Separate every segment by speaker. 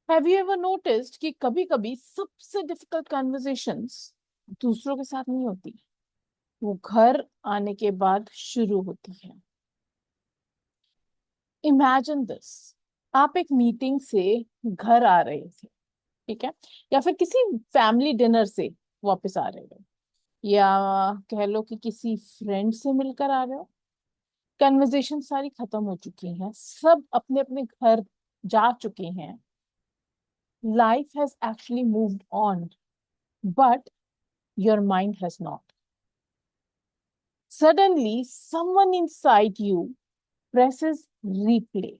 Speaker 1: Have you ever noticed कि कभी कभी सबसे डिफिकल्ट कन्वर्सेशंस दूसरों के साथ नहीं होती, वो घर आने के बाद शुरू होती है। इमेजिन दिस, आप एक मीटिंग से घर आ रहे थे, ठीक है, या फिर किसी फैमिली डिनर से वापस आ रहे हो, या कह लो कि किसी फ्रेंड से मिलकर आ रहे हो। कन्वर्सेशन सारी खत्म हो चुकी हैं, सब अपने अपने घर जा चुके हैं। Life has actually moved on, but your mind has not. Suddenly, someone inside you presses replay.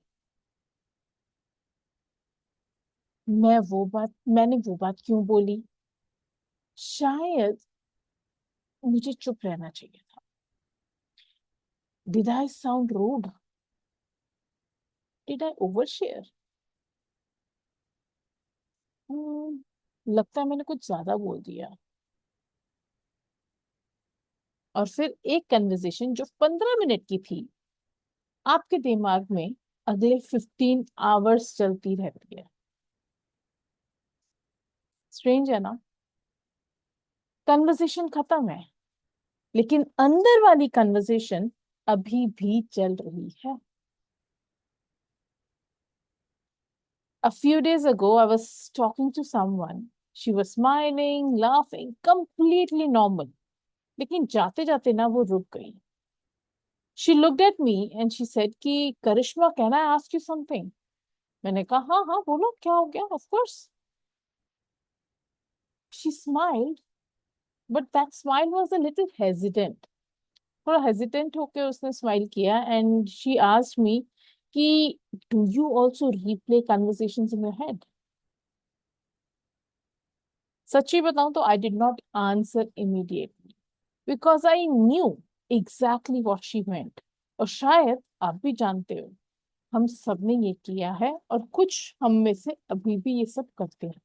Speaker 1: मैंने वो बात क्यों बोली? शायद मुझे चुप रहना चाहिए था। Did I sound rude? Did I overshare? लगता है मैंने कुछ ज्यादा बोल दिया। और फिर एक कन्वर्सेशन जो 15 मिनट की थी, आपके दिमाग में अगले 15 आवर्स चलती रहती है। स्ट्रेंज है ना? कन्वर्सेशन खत्म है, लेकिन अंदर वाली कन्वर्सेशन अभी भी चल रही है। A few days ago, I was talking to someone. She was smiling, laughing, completely normal. लेकिन जाते जाते ना वो रुक गई। She looked at me and she said कि करिश्मा, can I ask you something? मैंने कहा हाँ हाँ बोलो, क्या हो गया? Of course. She smiled, but that smile was a little hesitant. थोड़ा हेजिटेंट होके उसने स्माइल किया एंड शी आस्क्ड मी कि do you also replay conversations in your head? सच्ची बताऊं तो I did not answer immediately because I knew exactly what she meant. और शायद आप भी जानते हो, हम सबने ये किया है और कुछ हम में से अभी भी ये सब करते हैं।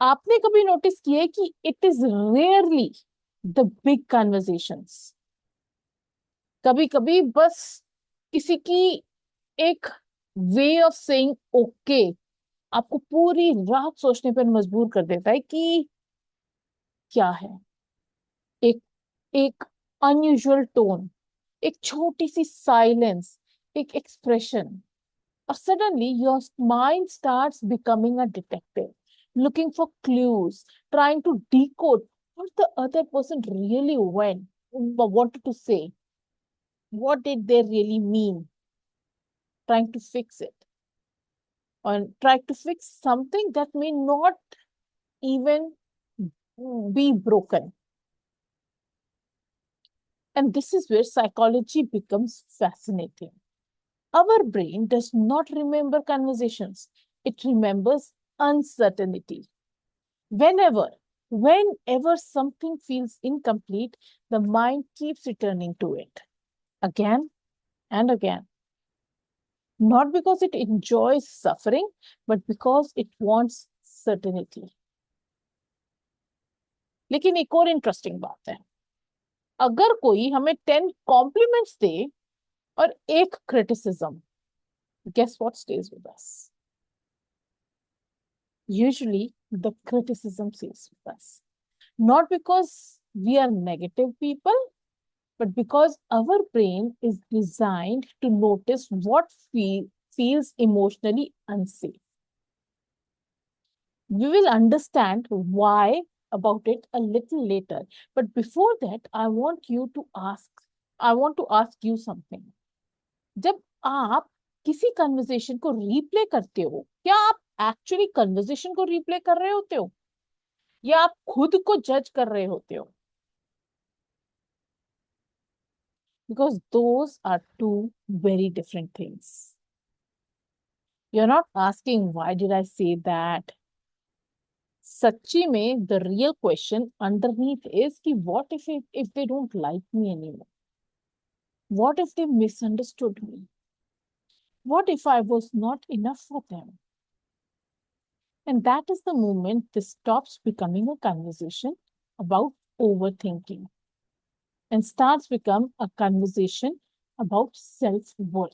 Speaker 1: आपने कभी नोटिस किया है कि it is rarely the big conversations? कभी कभी बस किसी की एक वे ऑफ सेइंग ओके आपको पूरी रात सोचने पर मजबूर कर देता है कि क्या है। एक एक अनयूजुअल टोन, एक छोटी सी साइलेंस, एक एक्सप्रेशन, और suddenly your mind starts becoming a detective, looking for clues, trying to decode what the other person really wanted to say, what did they really mean, trying to fix it, or trying to fix something that may not even be broken. And this is where psychology becomes fascinating. Our brain does not remember conversations, it remembers uncertainty. Whenever, whenever something feels incomplete, the mind keeps returning to it again and again. Not because it enjoys suffering, but because it wants certainty. लेकिन एक और interesting बात है, अगर कोई हमें 10 compliments दे और एक criticism, guess what stays with us? Usually, the criticism stays with us. Not because we are negative people, but because our brain is designed to notice what feels emotionally unsafe. We will understand why about it a little later. But before that, I want to ask you something. जब आप किसी conversation को replay करते हो, क्या आप actually conversation को replay कर रहे होते हो, या आप खुद को जज कर रहे होते हो? Because those are two very different things. You're not asking why did I say that. सच्ची में the real question underneath is कि what if they don't like me anymore? What if they misunderstood me? What if I was not enough for them? And that is the moment this stops becoming a conversation about overthinking and starts become a conversation about self-worth.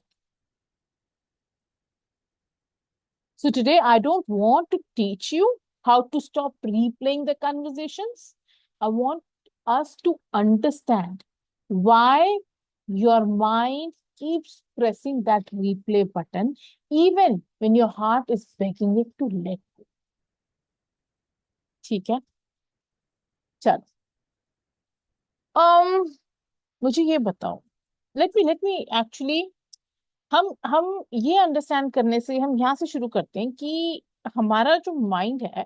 Speaker 1: So today, I don't want to teach you how to stop replaying the conversations. I want us to understand why your mind keeps pressing that replay button, even when your heart is begging it to let go. ठीक है? चलो. मुझे ये बताओ. Let me actually हम ये understand करने से हम यहाँ से शुरू करते हैं कि हमारा जो माइंड है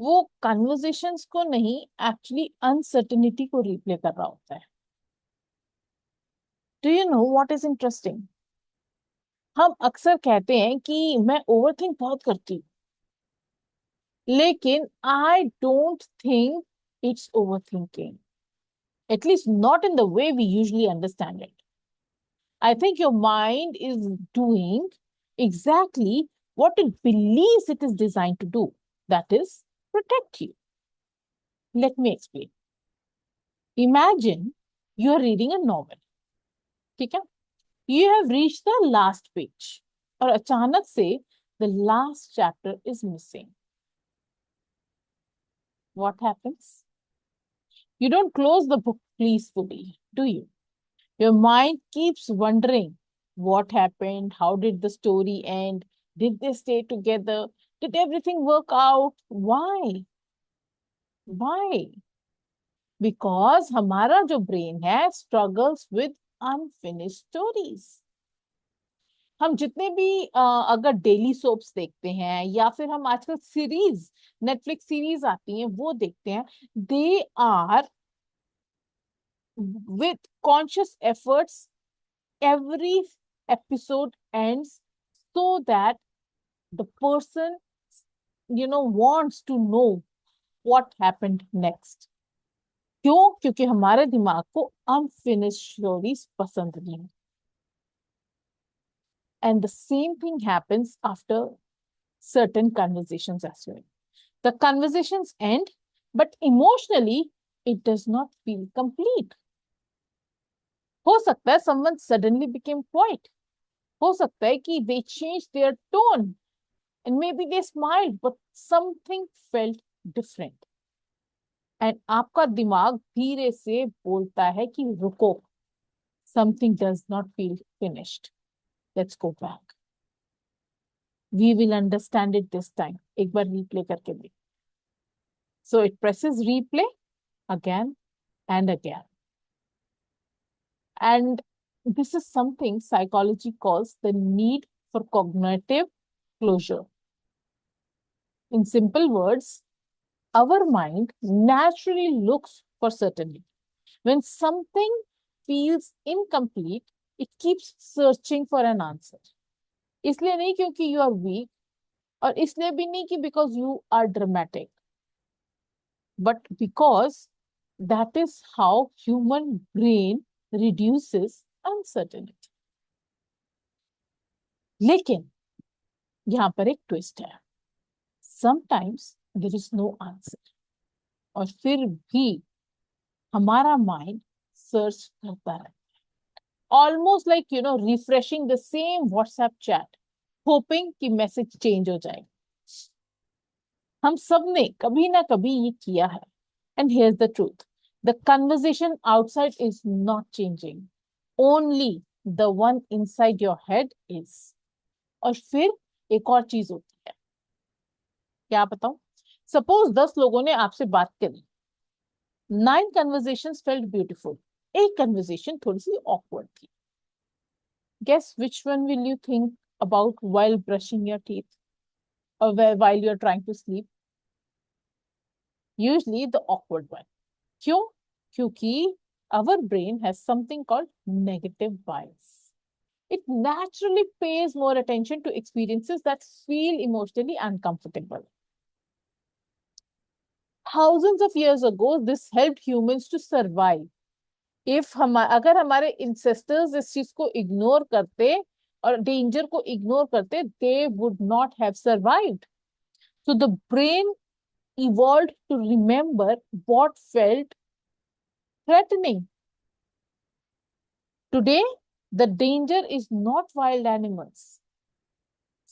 Speaker 1: वो कन्वर्सेशंस को नहीं, एक्चुअली अनसर्टेनिटी को रिप्ले कर रहा होता है. Do you know what is interesting? हम अक्सर कहते हैं कि मैं ओवरथिंक बहुत करती हूँ, लेकिन I don't think it's overthinking, at least not in the way we usually understand it. I think your mind is doing exactly what it believes it is designed to do. That is, protect you. Let me explain. Imagine you are reading a novel. ठीक है? You have reached the last page. और अचानक से the last chapter is missing. What happens? You don't close the book peacefully, do you? Your mind keeps wondering what happened, how did the story end, did they stay together, did everything work out? Why? Why? Because हमारा जो brain है struggles with unfinished stories. हम जितने भी अगर daily soaps देखते हैं या फिर हम आजकल सीरीज, नेटफ्लिक्स सीरीज आती हैं वो देखते हैं, they are with conscious efforts, every episode ends so that the person wants to know what happened next. क्यों? क्योंकि हमारे दिमाग को अनफिनिश्ड स्टोरीज पसंद नहीं. And the same thing happens after certain conversations as well. The conversations end, but emotionally it does not feel complete. हो सकता है someone suddenly became quiet. हो सकता है कि they changed their tone and maybe they smiled, but something felt different. And आपका दिमाग धीरे से बोलता है कि रुको, something does not feel finished. Let's go back. We will understand it this time. एक बार replay करके देख. So it presses replay again and again. And this is something psychology calls the need for cognitive closure. In simple words, our mind naturally looks for certainty. When something feels incomplete, it keeps searching for an answer. इसलिए नहीं क्योंकि you are weak, और इसलिए भी नहीं कि because you are dramatic, but because that is how human brain reduces uncertainty. लेकिन यहाँ पर एक ट्विस्ट है. Sometimes there is no answer, और फिर भी हमारा माइंड सर्च करता रहता है. Almost like refreshing the same WhatsApp chat, hoping कि मैसेज चेंज हो जाए. हम सब ने कभी ना कभी ये किया है. And here's the truth. The conversation outside is not changing. Only the one inside your head is. और फिर एक और चीज होती है. क्या बताऊं? Suppose 10 लोगों ने आपसे बात करी. 9 conversations felt beautiful. एक conversation थोड़ी सी awkward थी. Guess which one will you think about while brushing your teeth or while you're trying to sleep? Usually the awkward one. क्यों? क्योंकि our brain has something called negative bias. It naturally pays more attention to experiences that feel emotionally uncomfortable. Thousands of years ago, this helped humans to survive. अगर हमारे ancestors इस चीज को ignore करते और danger को इग्नोर करते, they would not have survived. So the brain evolved to remember what felt threatening. Today, the danger is not wild animals.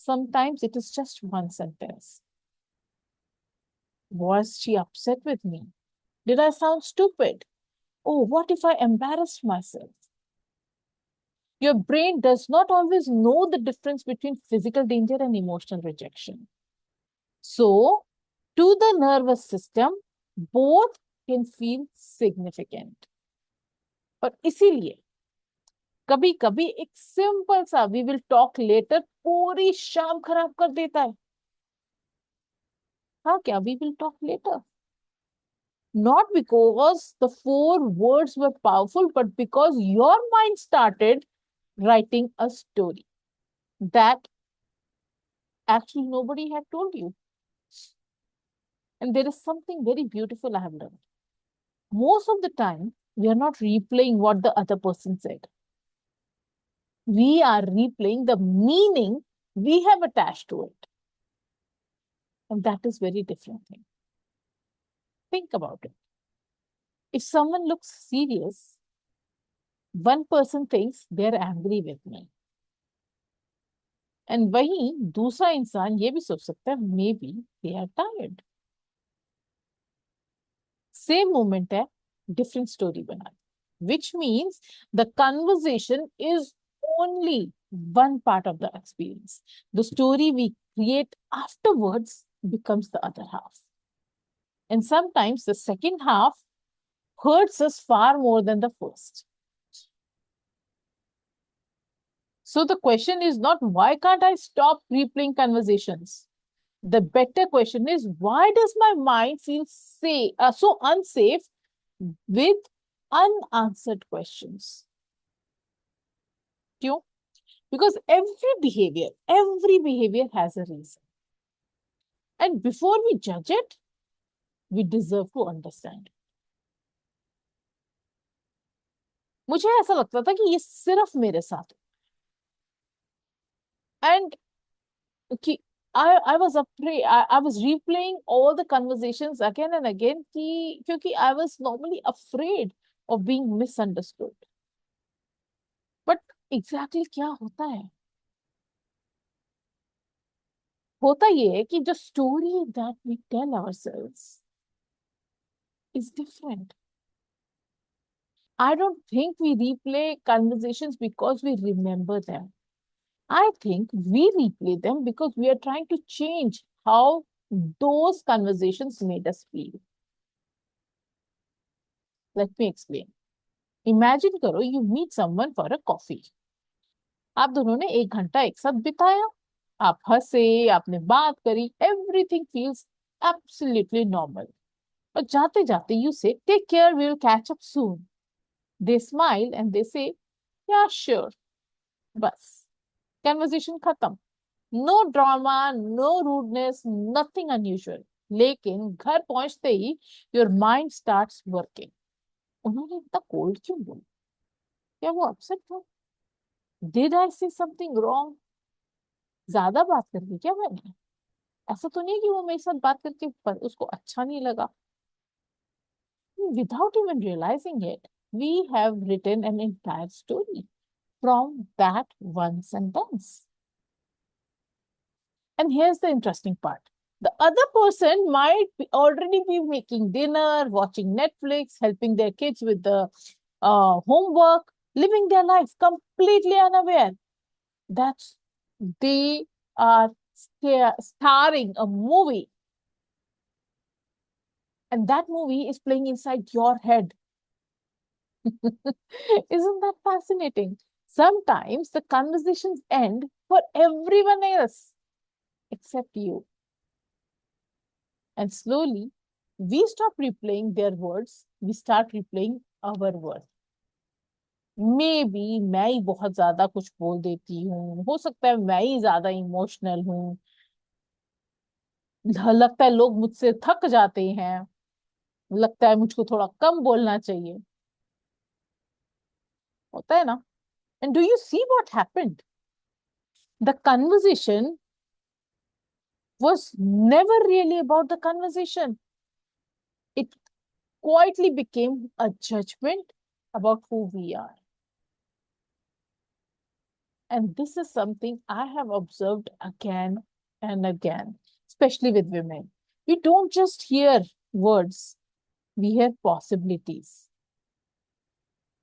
Speaker 1: Sometimes it is just one sentence. Was she upset with me? Did I sound stupid? Oh, what if I embarrassed myself? Your brain does not always know the difference between physical danger and emotional rejection. So, to the nervous system, both can feel significant. और इसीलिए कभी कभी एक simple सा we will talk letter पूरी शाम खराब कर देता है. हाँ क्या we will talk later? Not because the four words were powerful, but because your mind started writing a story that actually nobody had told you. And there is something very beautiful I have learned. Most of the time, we are not replaying what the other person said. We are replaying the meaning we have attached to it. And that is very different thing. Think about it. If someone looks serious, one person thinks they're angry with me. And वहीं दूसरा इंसान ये भी सोच सकता है may be they are tired. Same moment है, different story बना, which means the conversation is only one part of the experience. The story we create afterwards becomes the other half. And sometimes the second half hurts us far more than the first. So the question is not why can't I stop replaying conversations? The better question is why does my mind feel so unsafe with unanswered questions? क्यों? Because every behavior has a reason. And before we judge it, we deserve to understand. मुझे ऐसा लगता था कि ये सिर्फ मेरे साथ. And I was afraid. I was replaying all the conversations again and again क्योंकि I was normally afraid of being misunderstood. But exactly क्या होता है? होता ये है कि the story that we tell ourselves is different. I don't think we replay conversations because we remember them. I think we replay them because we are trying to change how those conversations made us feel. Let me explain. Imagine करो you meet someone for a coffee. आप दोनों ने 1 घंटा एक साथ बिताया. आप हंसे, आपने बात करी. Everything feels absolutely normal. और जाते जाते you say, take care, we will catch up soon. They smile and they say, yeah, sure. बस. Conversation खत्म. No drama, no rudeness, nothing unusual. लेकिन घर पहुंचते ही your mind starts working. उन्होंने इतना कोल्ड क्यों बोला? क्या वो अपसेट था? Did I say something wrong? ज्यादा बात कर दी क्या मैंने? ऐसा तो नहीं कि वो मेरे साथ बात करके उसको अच्छा नहीं लगा. Without even realizing it, we have written an entire story from that one sentence. And here's the interesting part. The other person might already be making dinner, watching Netflix, helping their kids with the homework, living their life completely unaware that they are starring a movie. And that movie is playing inside your head. Isn't that fascinating? Sometimes the conversations end for everyone else except you. And slowly, we stop replaying their words, we start replaying our words. May be मैं ही बहुत ज्यादा कुछ बोल देती हूँ, हो सकता है मैं ही ज्यादा इमोशनल हूँ, लगता है लोग मुझसे थक जाते हैं, लगता है मुझको थोड़ा कम बोलना चाहिए. होता है ना? And do you see what happened? The conversation was never really about the conversation. It quietly became a judgment about who we are. And this is something I have observed again and again, especially with women. We don't just hear words, we hear possibilities.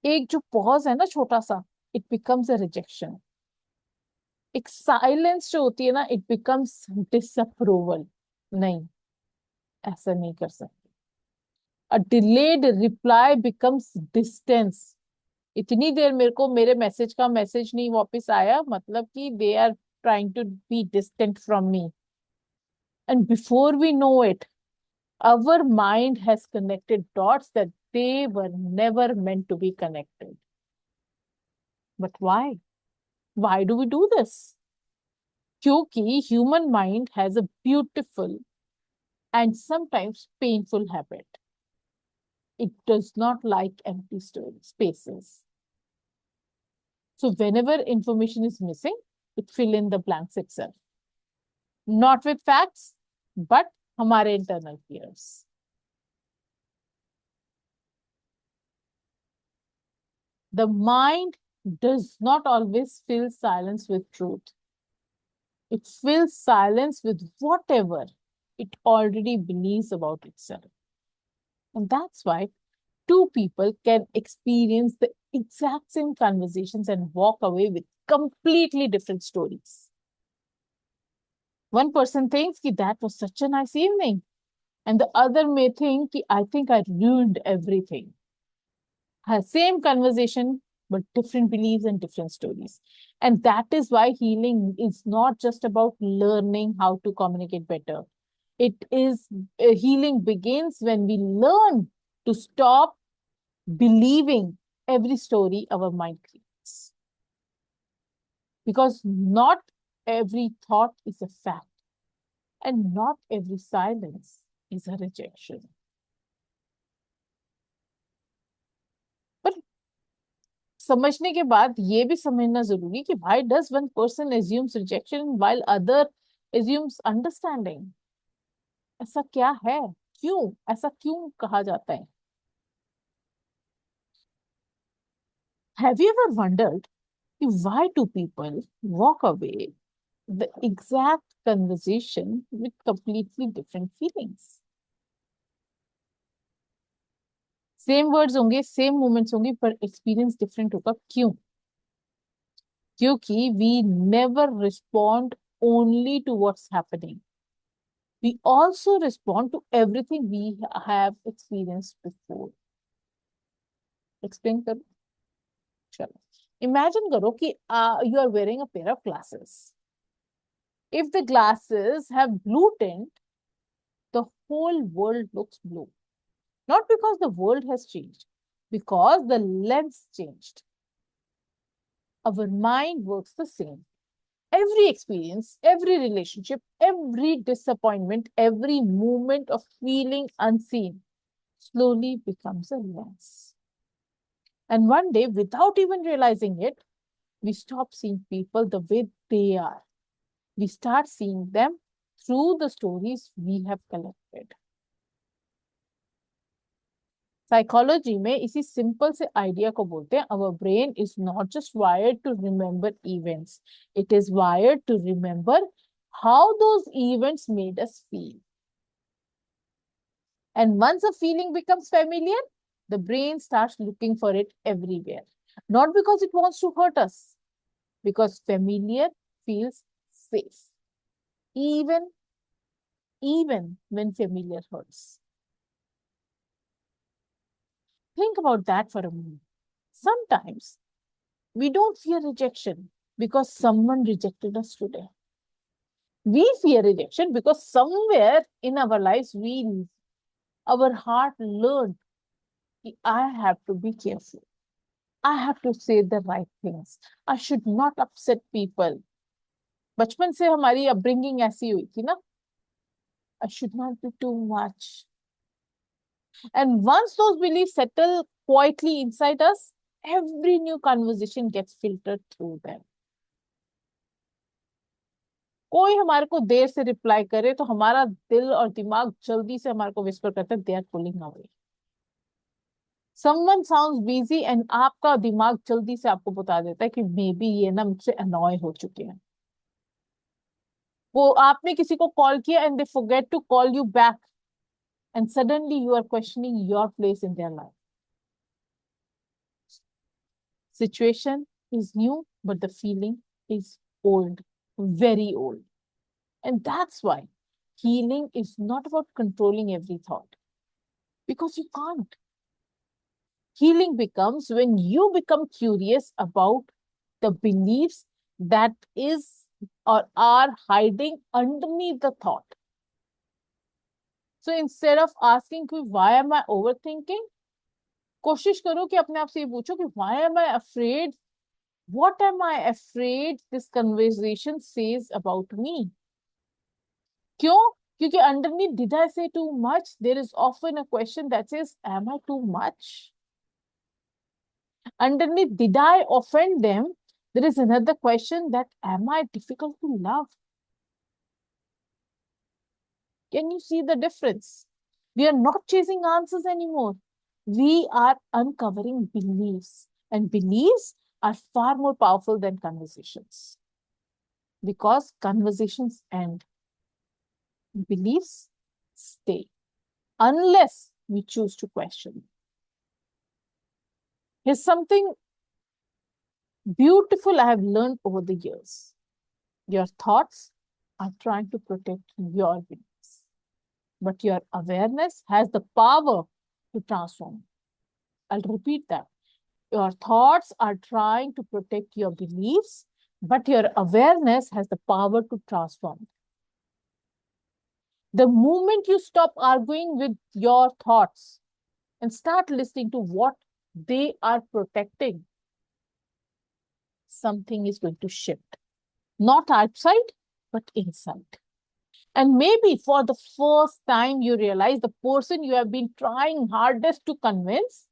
Speaker 1: एक जो pause है ना छोटा सा, it becomes a rejection. एक silence जो होती है ना, it becomes disapproval. नहीं, ऐसा नहीं कर सकते. A delayed reply becomes distance. इतनी देर मेरे को मेरे मैसेज का मैसेज नहीं वापस आया, मतलब कि they are trying to be distant from me. And before we know it, our mind has connected dots that they were never meant to be connected. But why? Why do we do this? क्योंकि human mind has a beautiful and sometimes painful habit. It does not like empty spaces. So whenever information is missing, it fill in the blanks itself. Not with facts, but हमारे internal fears. The mind does not always fill silence with truth. It fills silence with whatever it already believes about itself. And that's why two people can experience the exact same conversations and walk away with completely different stories. One person thinks that was such a nice evening, and the other may think I think I ruined everything. Same conversation, but different beliefs and different stories. And that is why healing is not just about learning how to communicate better. It is healing begins when we learn to stop believing every story our mind creates. Because not every thought is a fact, and not every silence is a rejection. But समझने के बाद ये भी समझना जरूरी कि why does one person assumes rejection while other assumes understanding? ऐसा क्या है? क्यों ऐसा क्यों कहा जाता है? Have you ever wondered why do people walk away the exact conversation with completely different feelings? Same words होंगे, सेम मोमेंट्स होंगे, पर एक्सपीरियंस डिफरेंट होगा. क्यों? क्योंकि we never respond only to what's happening. We also respond to everything we have experienced before. Explain करो. चलो. Imagine करो कि you are wearing a pair of glasses. If the glasses have blue tint, the whole world looks blue. Not because the world has changed, because the lens changed. Our mind works the same. Every experience, every relationship, every disappointment, every moment of feeling unseen slowly becomes a lens. And one day, without even realizing it, we stop seeing people the way they are. We start seeing them through the stories we have collected. Psychology में इसी simple से idea को बोलते हैं our brain is not just wired to remember events, it is wired to remember how those events made us feel. And once a feeling becomes familiar, the brain starts looking for it everywhere. Not because it wants to hurt us, because familiar feels safe. Even when familiar hurts. Think about that for a moment. Sometimes we don't fear rejection because someone rejected us today. We fear rejection because somewhere in our lives, our heart learned that I have to be careful. I have to say the right things. I should not upset people. बचपन से हमारी upbringing ऐसी हुई थी ना. I should not be too much. And once those beliefs settle quietly inside us, every new conversation gets filtered through them. कोई हमारे को देर से रिप्लाई करे तो हमारा दिल और दिमाग जल्दी से हमारे को विस्पर करता है, they are pulling away. Someone sounds busy and आपका दिमाग जल्दी से आपको बता देता है कि मे बी ये ना मुझसे अनॉय हो चुके हैं। वो आपने किसी को कॉल किया and they forget to call you back and suddenly you are questioning your place in their life. Situation is new, but the feeling is old, very old. And that's why healing is not about controlling every thought, because you can't. Healing becomes when you become curious about the beliefs that is or are hiding underneath the thought. So instead of asking, why am I overthinking? कोशिश करो कि अपने आप से ये पूछो कि why am I afraid? What am I afraid this conversation says about me? क्यों? क्योंकि underneath did I say too much? There is often a question that says, am I too much? Underneath did I offend them? There is another question that am I difficult to love? Can you see the difference? We are not chasing answers anymore. We are uncovering beliefs, and beliefs are far more powerful than conversations, because conversations end, beliefs stay, unless we choose to question. Here's something beautiful I have learned over the years. Your thoughts are trying to protect your beliefs, but your awareness has the power to transform. I'll repeat that. Your thoughts are trying to protect your beliefs, but your awareness has the power to transform. The moment you stop arguing with your thoughts and start listening to what they are protecting, something is going to shift. Not outside, but inside. And maybe for the first time, you realize the person you have been trying hardest to convince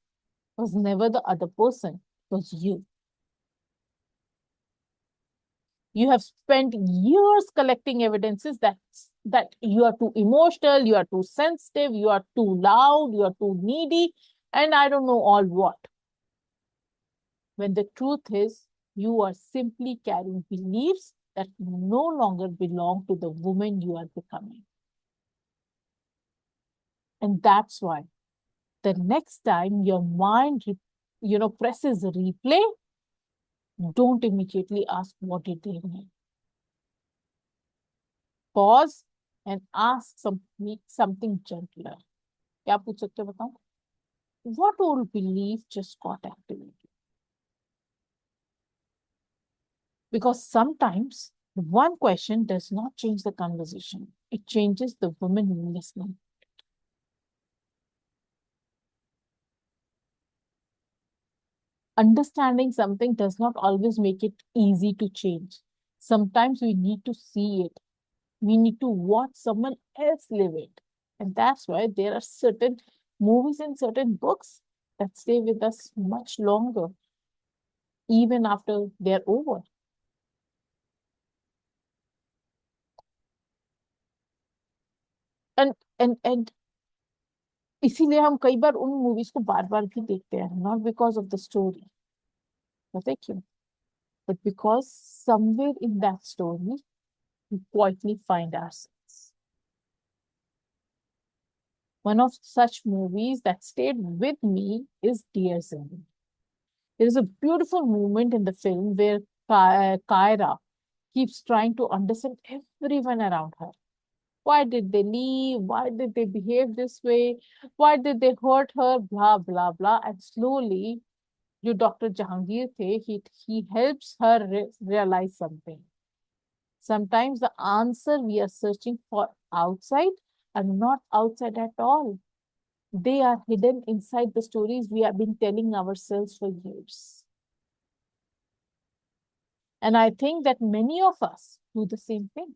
Speaker 1: was never the other person, it was you. You have spent years collecting evidences that you are too emotional, you are too sensitive, you are too loud, you are too needy, and I don't know all what. When the truth is, you are simply carrying beliefs that no longer belong to the woman you are becoming. And that's why the next time your mind, presses replay, don't immediately ask what did they mean. Pause and ask something gentler. क्या पूछ सकते हो बताओ? What old belief just got activated? Because sometimes one question does not change the conversation. It changes the woman listening. Understanding something does not always make it easy to change. Sometimes we need to see it. We need to watch someone else live it. And that's why there are certain movies and certain books that stay with us much longer, even after they're over. And इसीलिए हम कई बार उन movies को बार बार भी देखते हैं, not because of the story, पता है क्यों? But because somewhere in that story, we quietly find ourselves. One of such movies that stayed with me is Dear Zindagi. There is a beautiful moment in the film where Kyra keeps trying to understand everyone around her. Why did they leave? Why did they behave this way? Why did they hurt her? Blah, blah, blah. And slowly, जो Dr. Jahangir थे, he helps her realize something. Sometimes the answer we are searching for outside are not outside at all. They are hidden inside the stories we have been telling ourselves for years. And I think that many of us do the same thing.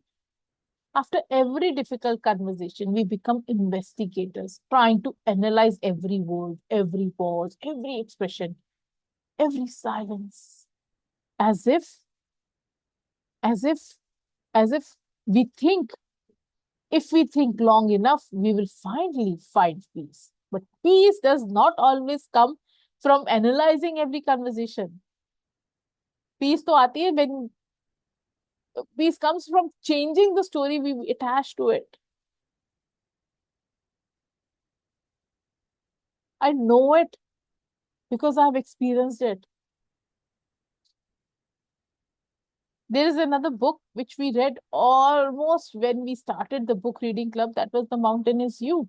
Speaker 1: After every difficult conversation, we become investigators, trying to analyze every word, every pause, every expression, every silence, as if, as if, as if we think, if we think long enough, we will finally find peace. But peace does not always come from analyzing every conversation. Peace तो आती है when peace comes from changing the story we attach to it. I know it because I've experienced it. There is another book which we read almost when we started the book reading club. That was The Mountain Is You.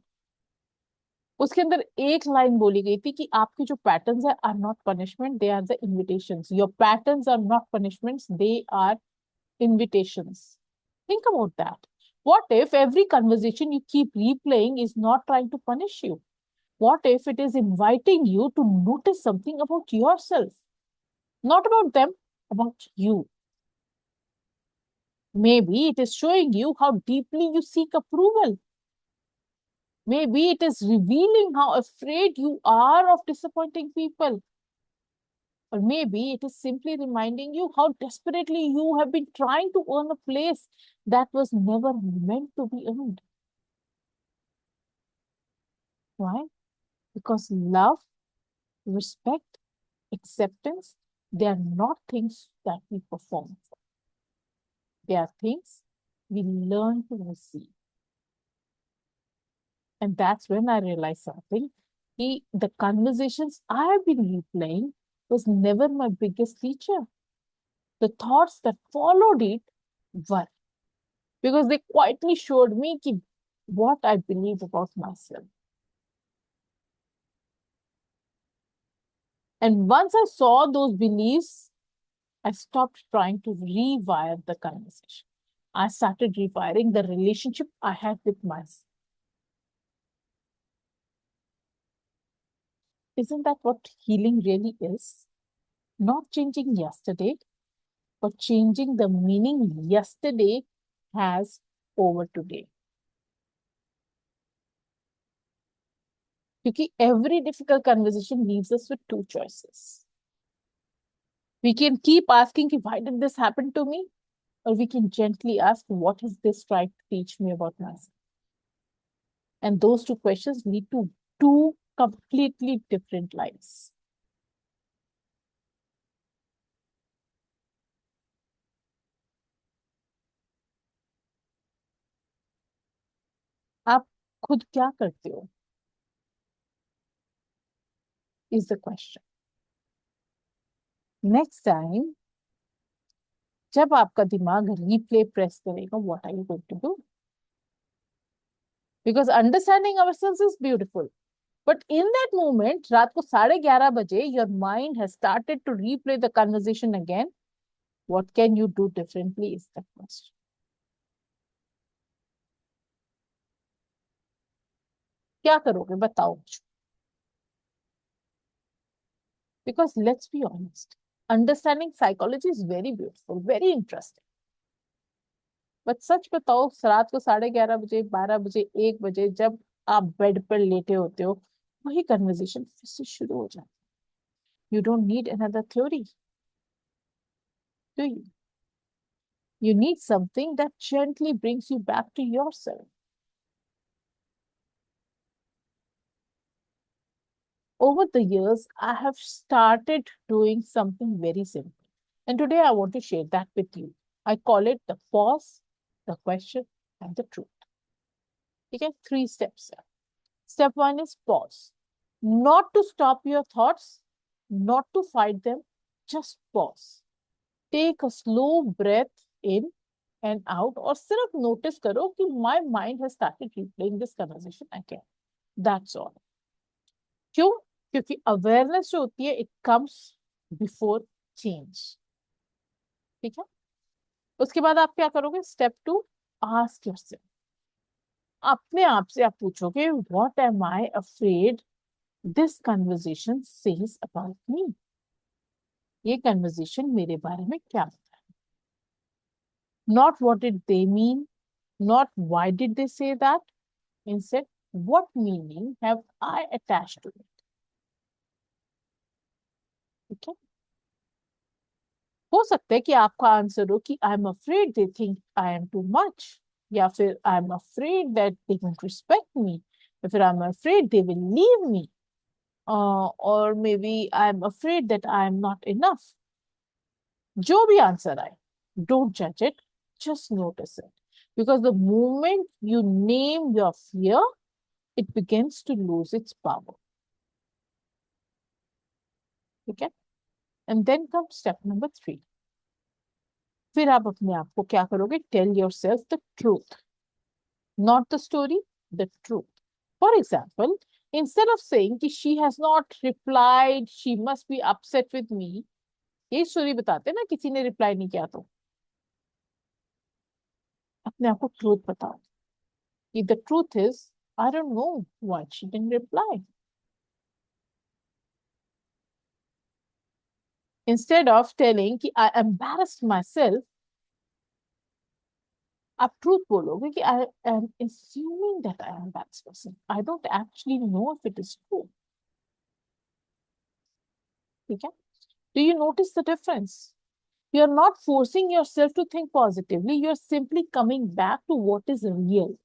Speaker 1: उसके अंदर एक line बोली गई थी कि आपके जो patterns है are not punishment, they are the invitations. Your patterns are not punishments, they are invitations. Think about that. What if every conversation you keep replaying is not trying to punish you? What if it is inviting you to notice something about yourself? Not about them, about you. Maybe it is showing you how deeply you seek approval. Maybe it is revealing how afraid you are of disappointing people. Or maybe it is simply reminding you how desperately you have been trying to earn a place that was never meant to be earned. Why? Because love, respect, acceptance, they are not things that we perform for. They are things we learn to receive. And that's when I realized something. The conversations I have been replaying was never my biggest teacher. The thoughts that followed it were. Because they quietly showed me what I believe about myself. And once I saw those beliefs, I stopped trying to rewire the conversation. I started rewiring the relationship I had with myself. Isn't that what healing really is? Not changing yesterday, but changing the meaning yesterday has over today. Because every difficult conversation leaves us with two choices. We can keep asking, why did this happen to me? Or we can gently ask, what is this trying to teach me about myself? And those two questions lead to two completely different lives. आप खुद क्या करते हो is the question. Next time, जब आपका दिमाग replay press करेगा, what are you going to do? Because understanding ourselves is beautiful. But in that moment, रात को 11:30 बजे, your mind has started to replay the conversation again. What can you do differently is the question. क्या करोगे बताओ. Because let's be honest, understanding psychology is very beautiful, very interesting. But सच बताओ, रात को 11:30 बजे, 12 बजे, 1 बजे जब आप बेड पर लेटे होते हो, वही कन्वर्सेशन फिर से शुरू हो जाती है. You don't need another theory, do you? You need something that gently brings you back to yourself. Over the years, I have started doing something very simple. And today I want to share that with you. I call it the pause, the question, and the truth. Okay, 3 steps here. Step 1 is pause. Not to stop your thoughts, not to fight them, just pause. Take a slow breath in and out, और सिर्फ notice करो कि my mind has started replaying this conversation again. That's all. क्यों? क्योंकि awareness जो होती है, it comes before change. ठीक है? उसके बाद आप क्या करोगे? Step 2, ask yourself. अपने आप से आप पूछोगे, what am I afraid this conversation says about me? ये conversation मेरे बारे में क्या बताता है? Not what did they mean, not why did they say that. Instead, what meaning have I attached to it? ठीक है? हो सकता है कि आपका आंसर हो कि I am afraid they think I am too much, या फिर I am afraid that they don't respect मी, या फिर I am afraid they will leave me. or maybe I'm afraid that I'm not enough. जो भी answer आए, don't judge it, just notice it. Because the moment you name your fear, it begins to lose its power. Okay? And then comes step number 3. फिर आप अपने आप को क्या करोगे? Tell yourself the truth. Not the story, the truth. For example, instead of saying कि she has not replied, she must be upset with me, ये story बताते ना किसी ने रिप्लाई नहीं किया तो अपने आप को ट्रूथ बताओ कि the truth is I don't know why she didn't reply. Instead of telling कि I embarrassed myself, आप ट्रूथ बोलोगे कि I am assuming that I am that person. I don't actually know if it is true. ठीक है? Do you notice the difference? You're not forcing yourself to think positively. You're simply coming back to what is real.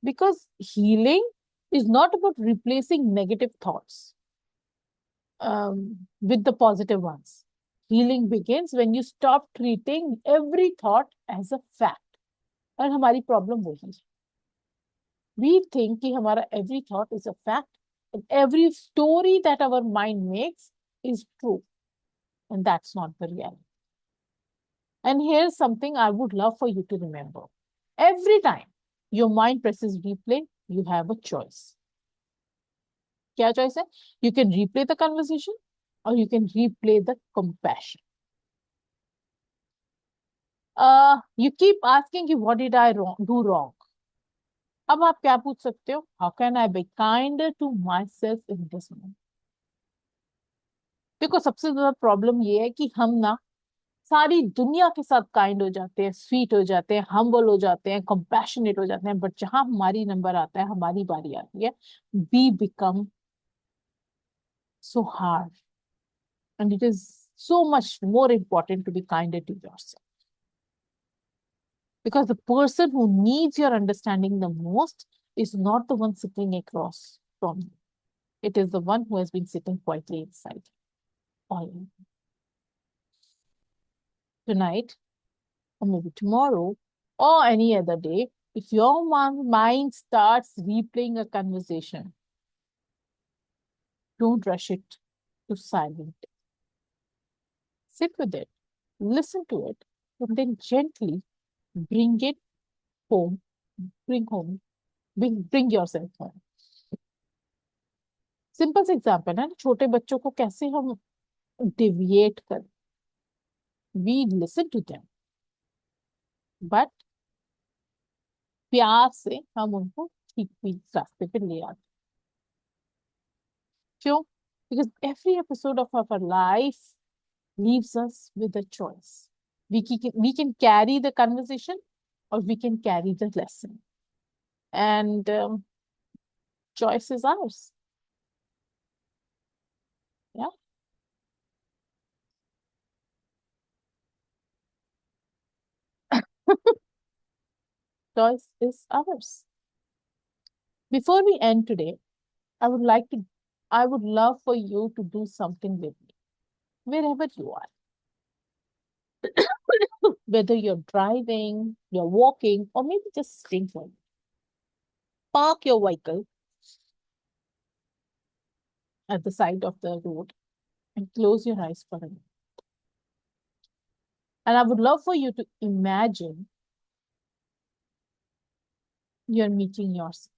Speaker 1: Because healing is not about replacing negative thoughts with the positive ones. Healing begins when you stop treating every thought as a fact. और हमारी problem वही है. We think कि हमारा every thought is a fact, and every story that our mind makes is true, and that's not the reality. And here's something I would love for you to remember. Every time your mind presses replay, you have a choice. क्या choice है? You can replay the conversation or you can replay the compassion. You keep asking कि what did I do wrong? अब आप क्या पूछ सकते हो? How can I be kinder to myself in this moment? देखो सबसे ज्यादा प्रॉब्लम ये है कि हम ना सारी दुनिया के साथ काइंड हो जाते हैं, स्वीट हो जाते हैं, हम्बल हो जाते हैं, कंपैशनेट हो जाते हैं, बट जहां हमारी नंबर आता है, हमारी बारी आती है, we become so hard and it is so much more important to be kinder to yourself. Because the person who needs your understanding the most is not the one sitting across from you. It is the one who has been sitting quietly inside you all tonight, or maybe tomorrow, or any other day. If your mind starts replaying a conversation, don't rush it to silence. Sit with it, listen to it, and then gently bring it home. Bring home. Bring yourself home. Simple से example है ना, छोटे बच्चों को कैसे हम deviate कर, we listen to them, but प्यार से हम उनको ठीक ठीक रास्ते पे ले आते. क्यों? Because every episode of our life leaves us with a choice. We can carry the conversation or we can carry the lesson. And choice is ours. Yeah. Choice is ours. Before we end today, I would like to, I would love for you to do something with me, wherever you are. Whether you're driving, you're walking, or maybe just sitting home. Park your vehicle at the side of the road and close your eyes for a minute. And I would love for you to imagine you're meeting yourself.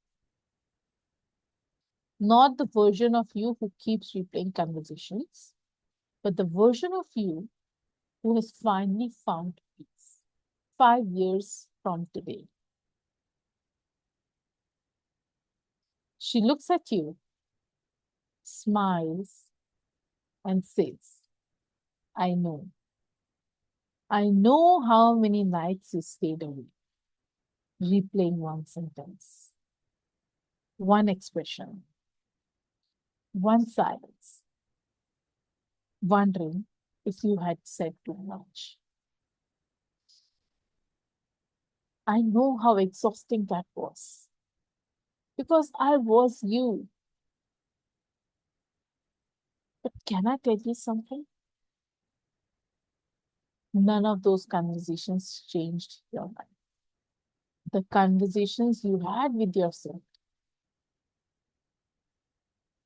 Speaker 1: Not the version of you who keeps replaying conversations, but the version of you who has finally found peace 5 years from today. She looks at you, smiles, and says, I know. I know how many nights you stayed awake, replaying one sentence, one expression, one silence, wondering if you had said too much. I know how exhausting that was. Because I was you. But can I tell you something? None of those conversations changed your life. The conversations you had with yourself,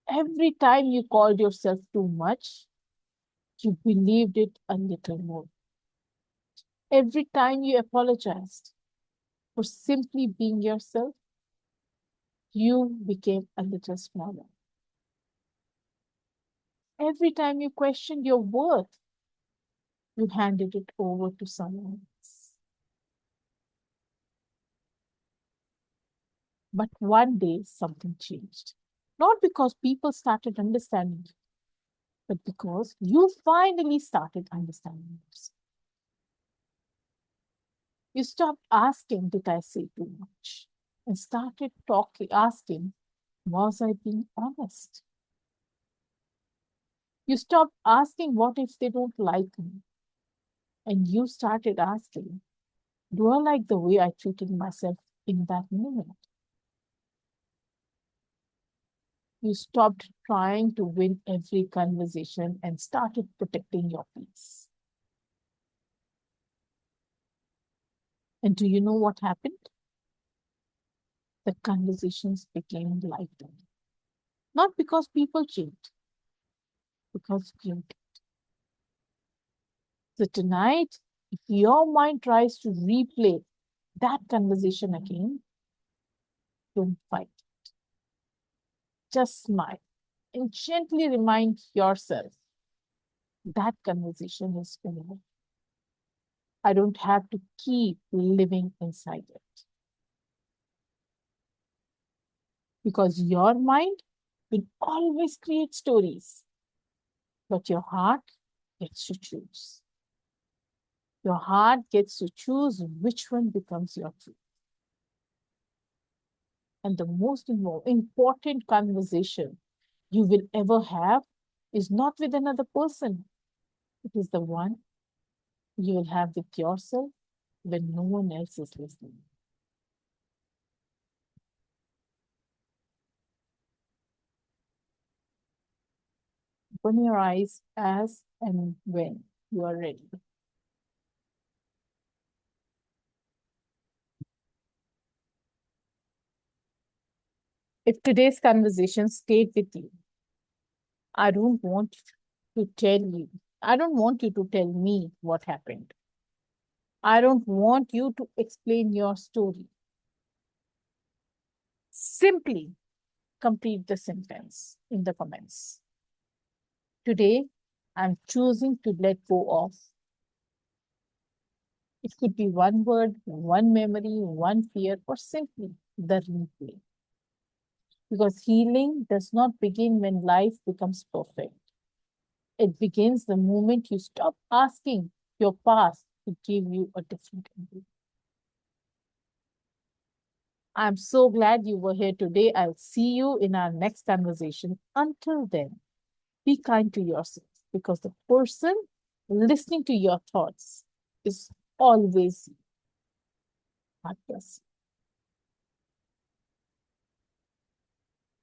Speaker 1: every time you called yourself too much, you believed it a little more. Every time you apologized for simply being yourself, you became a little smaller. Every time you questioned your worth, you handed it over to someone else. But one day, something changed. Not because people started understanding you, but because you finally started understanding yourself. You stopped asking, did I say too much? And started asking, was I being honest? You stopped asking, what if they don't like me? And you started asking, do I like the way I treated myself in that moment? You stopped trying to win every conversation and started protecting your peace. And do you know what happened? The conversations became lighter. Not because people changed, because you did. So tonight, if your mind tries to replay that conversation again, don't fight. Just smile and gently remind yourself that conversation is over. I don't have to keep living inside it. Because your mind will always create stories, but your heart gets to choose. Your heart gets to choose which one becomes your truth. And the most important conversation you will ever have is not with another person. It is the one you will have with yourself when no one else is listening. Open your eyes as and when you are ready. If today's conversation stayed with you, I don't want to tell you, I don't want you to tell me what happened. I don't want you to explain your story. Simply complete the sentence in the comments. Today, I'm choosing to let go of. It could be one word, one memory, one fear, or simply the replay. Because healing does not begin when life becomes perfect. It begins the moment you stop asking your past to give you a different ending. I'm so glad you were here today. I'll see you in our next conversation. Until then, be kind to yourself because the person listening to your thoughts is always you. God bless you.